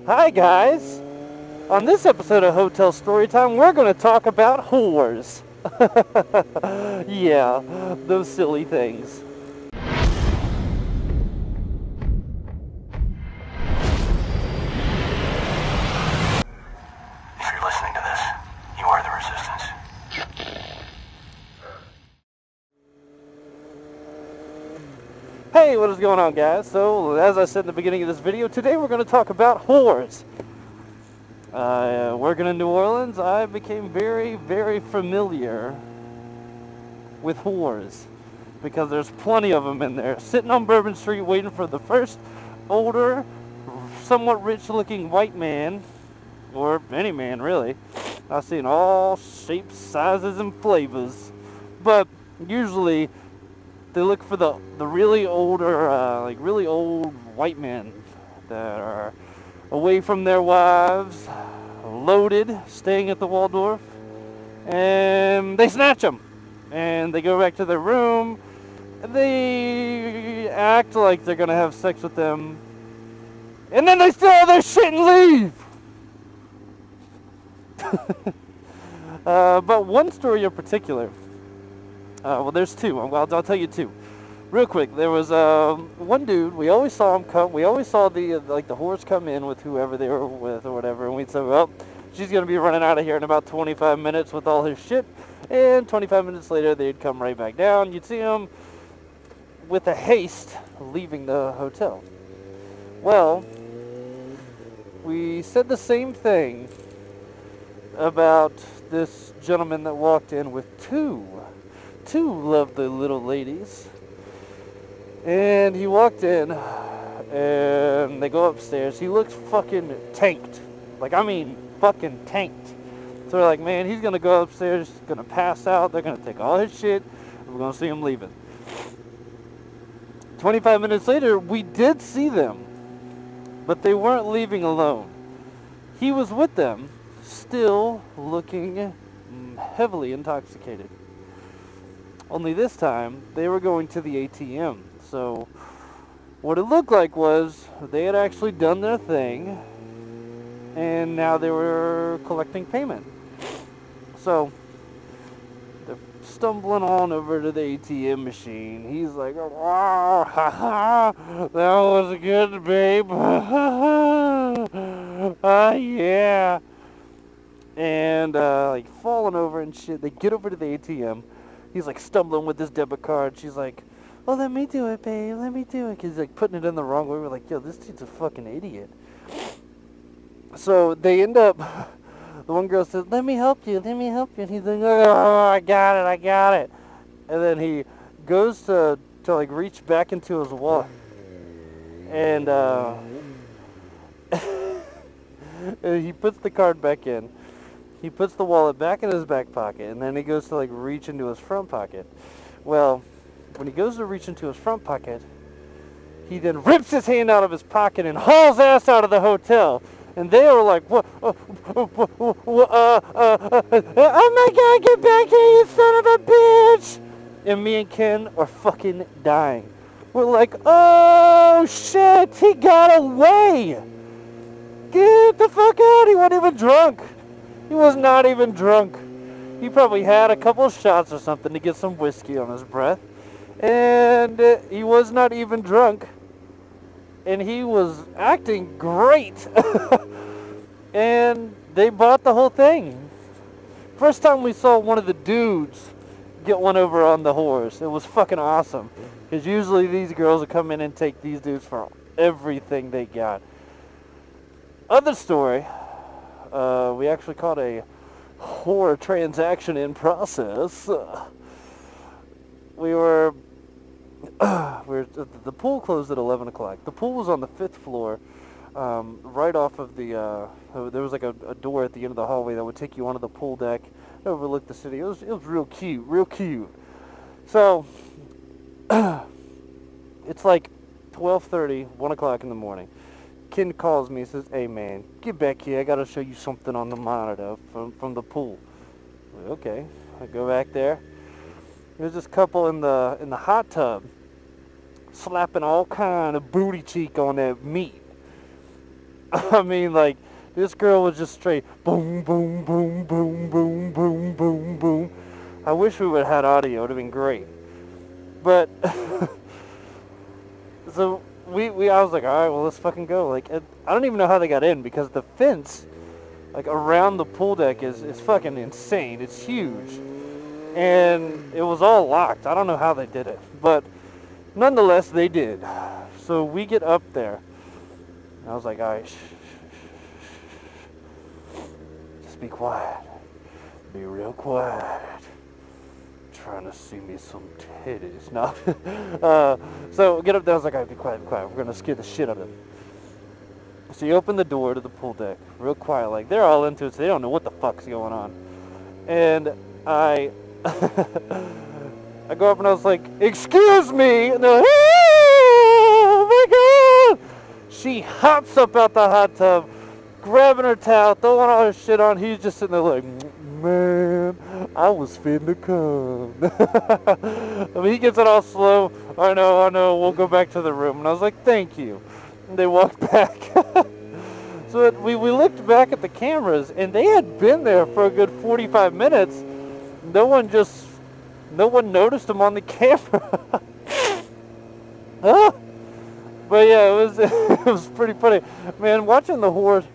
Hi guys! On this episode of Hotel Storytime, we're going to talk about whores. Yeah, those silly things. If you're listening to this, you are the resistance. Hey, what is going on guys? So, as I said in the beginning of this video, today we're going to talk about whores. Working in New Orleans, I became very, very familiar with whores. Because there's plenty of them in there. Sitting on Bourbon Street waiting for the first older, somewhat rich-looking white man, or any man really. I've seen all shapes, sizes, and flavors. But usually they look for the really older, like really old white men that are away from their wives, loaded, staying at the Waldorf, and they snatch them. And they go back to their room, and they act like they're gonna have sex with them, and then they steal all their shit and leave. But one story in particular, well, there's two. I'll tell you two, real quick. There was one dude. We always saw him come. We always saw the whores come in with whoever they were with or whatever, and we'd say, well, she's gonna be running out of here in about 25 minutes with all his shit. And 25 minutes later, they'd come right back down. You'd see him with a haste leaving the hotel. Well, we said the same thing about this gentleman that walked in with two lovely little ladies. And he walked in, and they go upstairs. He looks fucking tanked. Like, I mean, fucking tanked. So we're like, man, he's gonna go upstairs, he's gonna pass out, they're gonna take all his shit, and we're gonna see him leaving. 25 minutes later, we did see them, but they weren't leaving alone. He was with them, still looking heavily intoxicated. Only this time, they were going to the ATM. So what it looked like was they had actually done their thing, and now they were collecting payment. So they're stumbling on over to the ATM machine. He's like, oh, ha, ha, that was good, babe. Yeah. And like falling over and shit. They get over to the ATM. He's like stumbling with his debit card. She's like, oh, let me do it, babe. Let me do it. Cause he's like putting it in the wrong way. We're like, yo, this dude's a fucking idiot. So they end up, the one girl says, let me help you, let me help you. And he's like, oh, I got it. And then he goes to like reach back into his wallet. And he puts the card back in. He puts the wallet back in his back pocket. And then he goes to like reach into his front pocket. Well, when he goes to reach into his front pocket, he then rips his hand out of his pocket and hauls ass out of the hotel. And they were like, what? Oh my God, get back here, you son of a bitch! And me and Ken are fucking dying. We're like, oh shit, he got away! Get the fuck out, he wasn't even drunk. He was not even drunk. He probably had a couple of shots or something to get some whiskey on his breath. And he was not even drunk. And he was acting great. And they bought the whole thing. First time we saw one of the dudes get one over on the whores. It was fucking awesome. Because usually these girls will come in and take these dudes for everything they got. Other story. We actually caught a whore transaction in process. The pool closed at 11 o'clock. The pool was on the 5th floor, right off of the, there was like a door at the end of the hallway that would take you onto the pool deck, overlook the city. It was real cute. So, it's like 12:30, 1 o'clock in the morning. Ken calls me and says, hey man, get back here, I gotta show you something on the monitor from the pool. Okay, I go back there. There's this couple in the hot tub slapping all kind of booty cheek on that meat. I mean, like, this girl was just straight boom, boom, boom, boom, boom, boom, boom, boom. I wish we would have had audio. It would have been great. But, so, I was like, alright, well, let's fucking go. Like, I don't even know how they got in, because the fence, like, around the pool deck is fucking insane. It's huge. And it was all locked. I don't know how they did it. But, nonetheless, they did. So, we get up there. And I was like, alright, shh. Just be quiet. Be real quiet. Trying to see me some titties. No. So get up there. I was like, alright, be quiet, be quiet. We're gonna scare the shit out of them. So you open the door to the pool deck, real quiet. Like, they're all into it, so they don't know what the fuck's going on. And I go up and I was like, excuse me. And they're like, oh my god. She hops up out the hot tub, grabbing her towel, throwing all her shit on. He's just sitting there like, man, I was finna come. I mean, he gets it all slow. I know, we'll go back to the room. And I was like, thank you. And they walked back. So we looked back at the cameras, and they had been there for a good 45 minutes. No one noticed them on the camera. Huh? But yeah, it was pretty funny. Man, watching the whores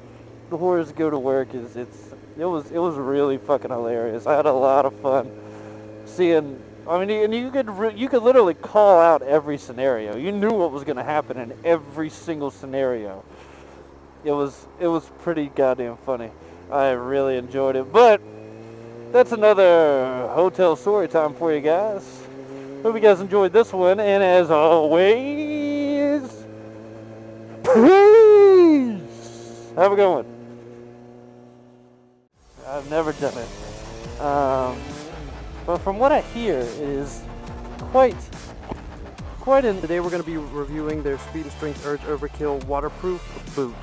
go to work it was really fucking hilarious. I had a lot of fun seeing. I mean, and you could literally call out every scenario. You knew what was going to happen in every single scenario. It was pretty goddamn funny. I really enjoyed it. But that's another hotel story time for you guys. Hope you guys enjoyed this one, and as always, peace. Have a good one. I've never done it. But from what I hear, it is quite in. Today we're going to be reviewing their Speed and Strength Urge Overkill waterproof boot.